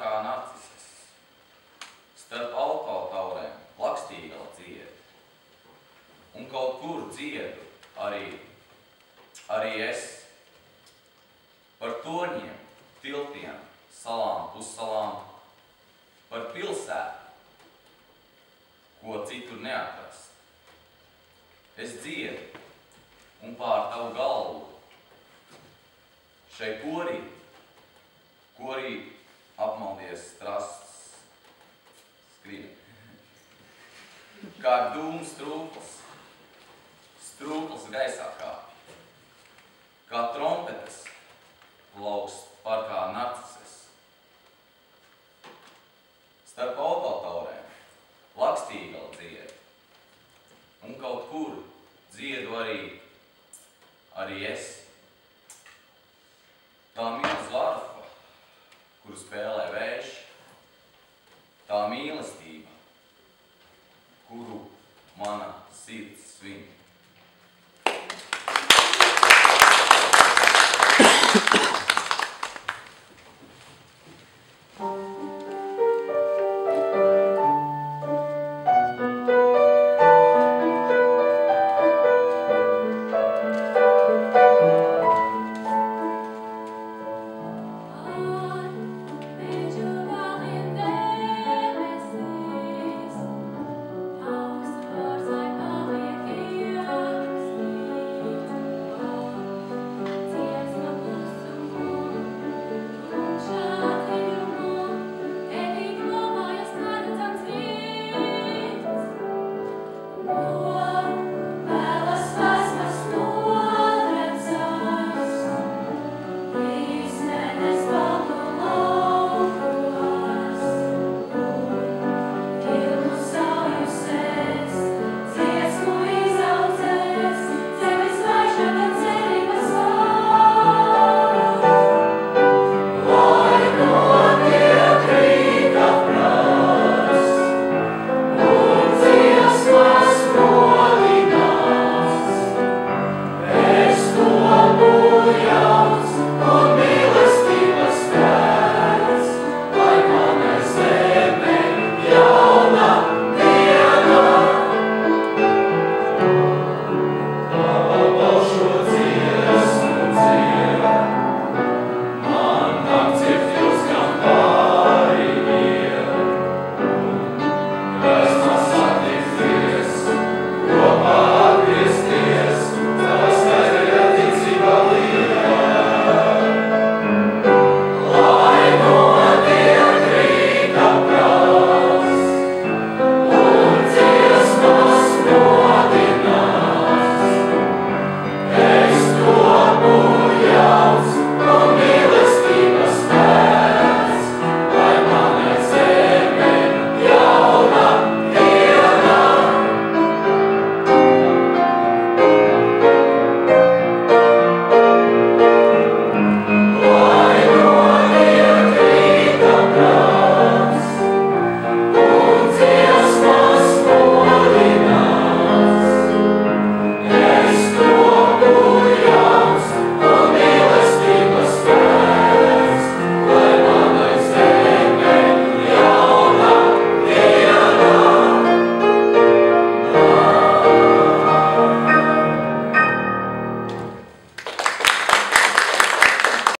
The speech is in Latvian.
kā narcises. Starp autotaurēm plakstīgala dzied. Un kaut kur dziedu arī es. Par torņiem, tiltiem, salām, pussalām, par pilsētu, ko citur neatrast. Es dziedu un pār tavu galvu. Šai korī apmaldies strasts skrien. Kā dūmu strūklas gaisā kāpj. Kā trompetes plaukst par kā narcises. Starp autotaurēm plakstīgala dzied. Un kaut kur dziedu arī es. Tā milz varfa, kuru spēlē vējš, tā mīlestība,